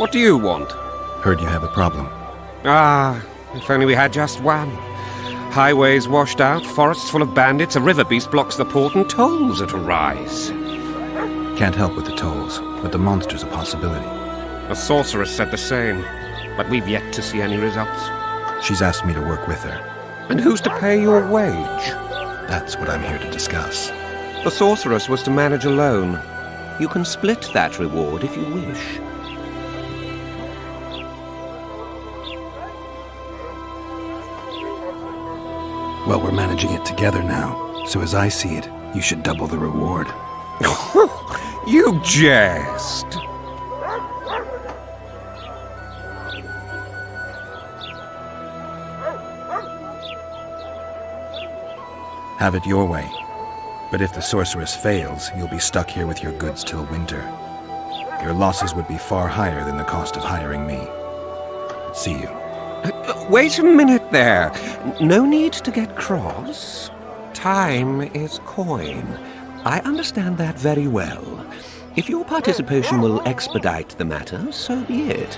What do you want? Heard you have a problem. Ah, if only we had just one. Highways washed out, forests full of bandits, a river beast blocks the port, and tolls that arise. Can't help with the tolls, but the monster's a possibility. The sorceress said the same, but we've yet to see any results. She's asked me to work with her. And who's to pay your wage? That's what I'm here to discuss. The sorceress was to manage alone. You can split that reward if you wish. Well, we're managing it together now, so as I see it, you should double the reward. You jest! Have it your way. But if the sorceress fails, you'll be stuck here with your goods till winter. Your losses would be far higher than the cost of hiring me. See you. Wait a minute there. No need to get cross. Time is coin. I understand that very well. If your participation will expedite the matter, so be it.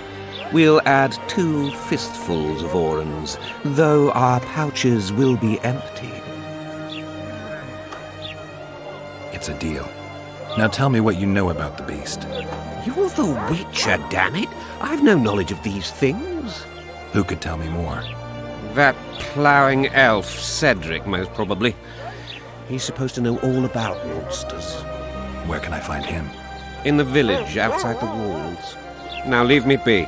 We'll add 2 fistfuls of orans, though our pouches will be empty. It's a deal. Now tell me what you know about the beast. You're the Witcher, damn it! I've no knowledge of these things. Who could tell me more? That ploughing elf, Cedric, most probably. He's supposed to know all about monsters. Where can I find him? In the village, outside the walls. Now leave me be.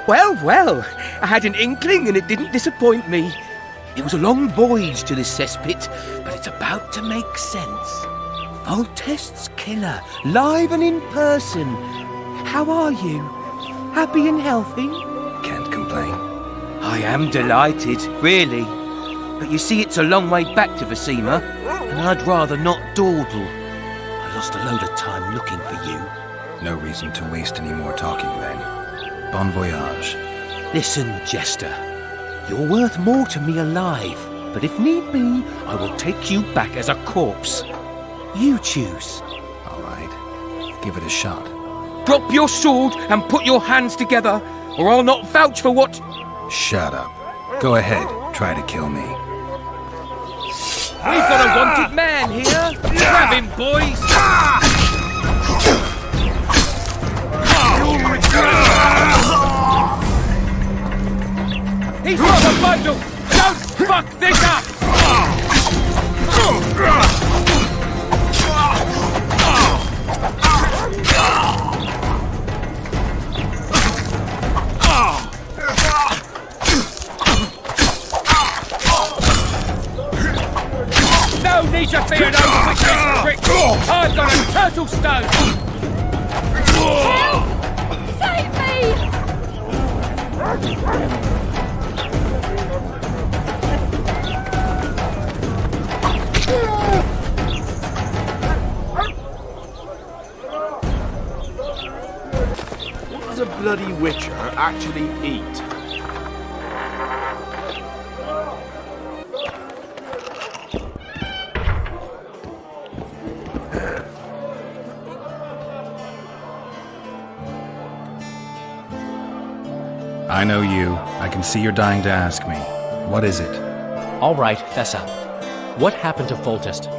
Well, well, I had an inkling and it didn't disappoint me. It was a long voyage to this cesspit, but it's about to make sense. Voltest's killer, live and in person. How are you? Happy and healthy? Can't complain. I am delighted, really. But you see, it's a long way back to Vasima, and I'd rather not dawdle. I lost a load of time looking for you. No reason to waste any more talking then. Bon voyage. Listen, Jester. You're worth more to me alive, but if need be, I will take you back as a corpse. You choose. All right. Give it a shot. Drop your sword and put your hands together, or I'll not vouch for what... Shut up. Go ahead. Try to kill me. We've got a wanted man here. Grab him, boys. He's got a bundle. Don't fuck this up. No need to fear no witches tricks. I've got a turtle stone. Save me! What does a bloody witcher actually eat? I know you. I can see you're dying to ask me. What is it? All right, fess up. What happened to Voltest?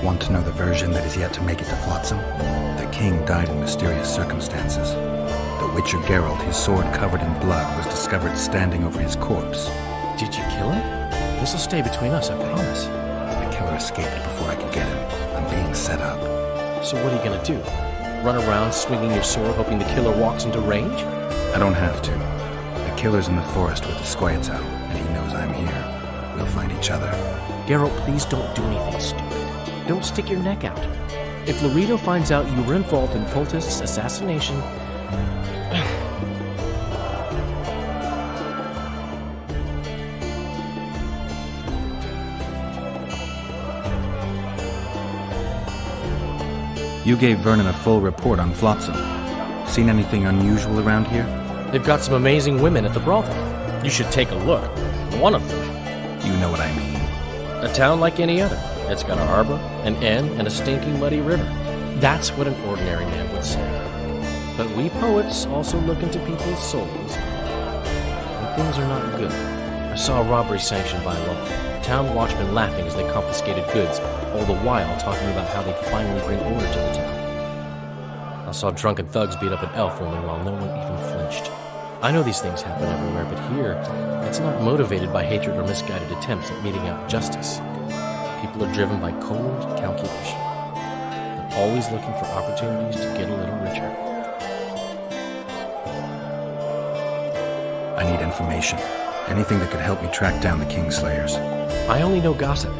Want to know the version that is yet to make it to Flotsam? The king died in mysterious circumstances. The Witcher Geralt, his sword covered in blood, was discovered standing over his corpse. Did you kill him? This'll stay between us, I promise. The killer escaped before I could get him. I'm being set up. So what are you gonna do? Run around swinging your sword hoping the killer walks into range? I don't have to. The killer's in the forest with the squads out, and he knows I'm here. We'll find each other. Geralt, please don't do anything stupid. Don't stick your neck out. If Laredo finds out you were involved in Voltest's assassination... You gave Vernon a full report on Flotsam. Seen anything unusual around here? They've got some amazing women at the brothel. You should take a look. One of them. You know what I mean. A town like any other. It's got a harbor, an inn, and a stinking muddy river. That's what an ordinary man would say. But we poets also look into people's souls. And things are not good. I saw a robbery sanctioned by law. Town watchmen laughing as they confiscated goods, all the while talking about how they'd finally bring order to the town. I saw drunken thugs beat up an elf woman while no one even flinched. I know these things happen everywhere, but here, it's not motivated by hatred or misguided attempts at meting out justice. People are driven by cold calculation. They're always looking for opportunities to get a little richer. I need information. Anything that could help me track down the Kingslayers. I only know gossip.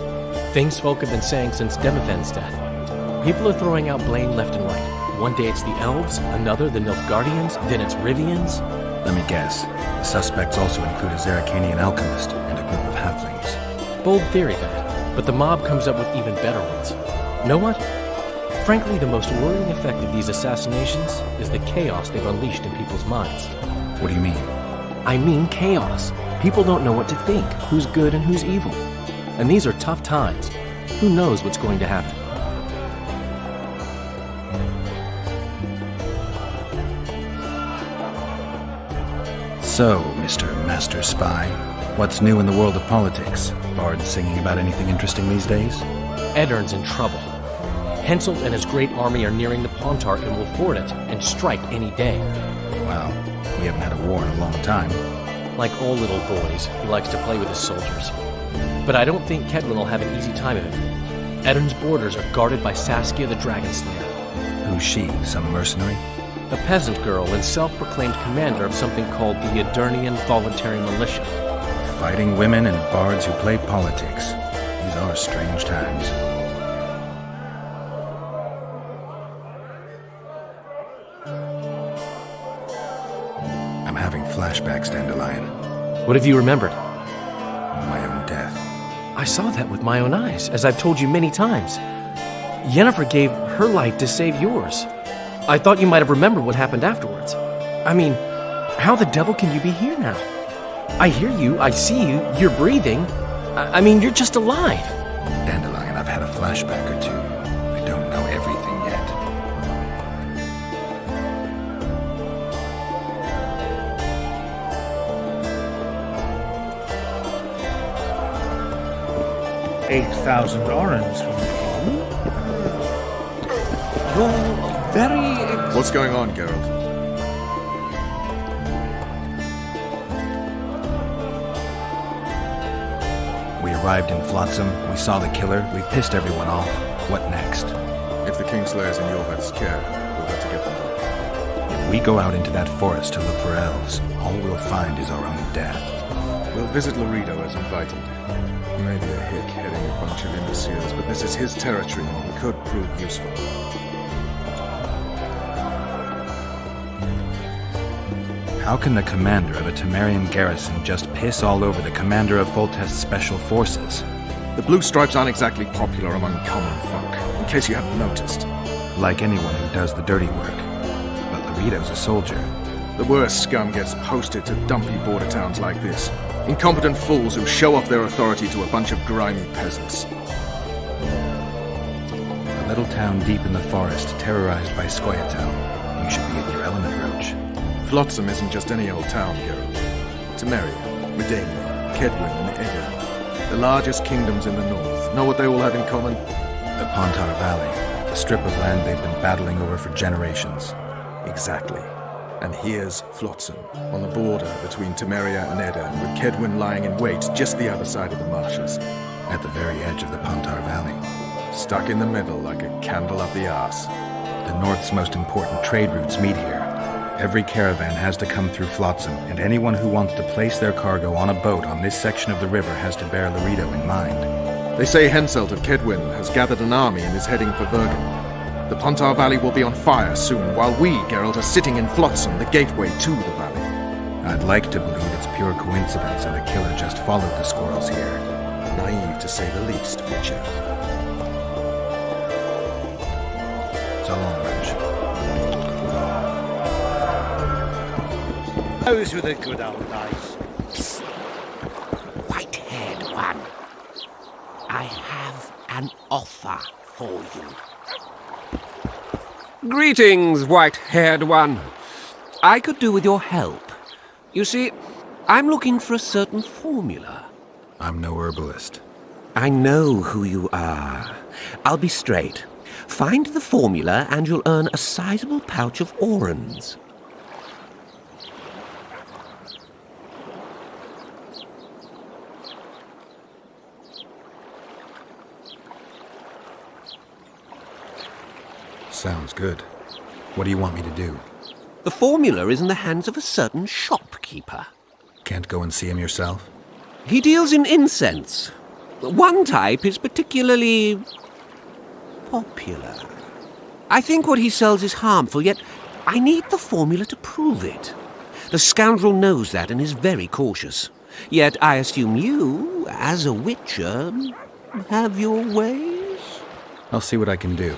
Things folk have been saying since Demothen's death. People are throwing out blame left and right. One day it's the elves, another the Nilfgaardians, then it's Rivians. Let me guess. The suspects also include a Zerrikanian alchemist and a group of halflings. Bold theory, that. But the mob comes up with even better ones. Know what? Frankly, the most worrying effect of these assassinations is the chaos they've unleashed in people's minds. What do you mean? I mean chaos. People don't know what to think, who's good and who's evil. And these are tough times. Who knows what's going to happen? So, Mr. Master Spy, what's new in the world of politics? Bards singing about anything interesting these days? Eddern's in trouble. Henselt and his great army are nearing the Pontar and will ford it and strike any day. Well, we haven't had a war in a long time. Like all little boys, he likes to play with his soldiers. But I don't think Kedwin will have an easy time of it. Eddern's borders are guarded by Saskia the Dragon Slayer. Who's she? Some mercenary? A peasant girl and self-proclaimed commander of something called the Adernian Voluntary Militia. Fighting women and bards who play politics. These are strange times. I'm having flashbacks, Dandelion. What have you remembered? My own death. I saw that with my own eyes, as I've told you many times. Yennefer gave her life to save yours. I thought you might have remembered what happened afterwards. I mean, how the devil can you be here now? I hear you, I see you, you're breathing. I mean, you're just alive. Dandelion, I've had a flashback or two. I don't know everything yet. $8,000 from the king. You're very... What's going on, Geralt? We arrived in Flotsam, we saw the killer, we've pissed everyone off. What next? If the Kingslayer's in Yorvet's care, we'll have to get them back. If we go out into that forest to look for elves, all we'll find is our own death. We'll visit Laredo as invited. He may be a hick heading a bunch of imbeciles, but this is his territory and he could prove useful. How can the commander of a Temerian garrison just piss all over the commander of Foltest's special forces? The Blue Stripes aren't exactly popular among common folk, in case you hadn't noticed. Like anyone who does the dirty work. But Laredo's a soldier. The worst scum gets posted to dumpy border towns like this. Incompetent fools who show off their authority to a bunch of grimy peasants. A little town deep in the forest, terrorized by Scoia'tael. You should be in your element, Roach. Flotsam isn't just any old town, Geralt. Temeria, Redania, Kedwin, and Edda. The largest kingdoms in the north. Know what they all have in common? The Pontar Valley, a strip of land they've been battling over for generations. Exactly. And here's Flotsam, on the border between Temeria and Edda, with Kedwin lying in wait just the other side of the marshes. At the very edge of the Pontar Valley. Stuck in the middle like a candle up the arse. The north's most important trade routes meet here. Every caravan has to come through Flotsam, and anyone who wants to place their cargo on a boat on this section of the river has to bear Laredo in mind. They say Henselt of Kedwin has gathered an army and is heading for Bergen. The Pontar Valley will be on fire soon, while we, Geralt, are sitting in Flotsam, the gateway to the valley. I'd like to believe it's pure coincidence and the killer just followed the squirrels here. Naive to say the least, Witcher. So long, Roach. Those were the good old days. White-haired one. offer for you. Greetings, white-haired one. I could do with your help. You see, I'm looking for a certain formula. I'm no herbalist. I know who you are. I'll be straight. Find the formula and you'll earn a sizable pouch of orans. Sounds good. What do you want me to do? The formula is in the hands of a certain shopkeeper. Can't go and see him yourself? He deals in incense. One type is particularly popular. I think what he sells is harmful, yet I need the formula to prove it. The scoundrel knows that and is very cautious. Yet I assume you, as a witcher, have your ways? I'll see what I can do.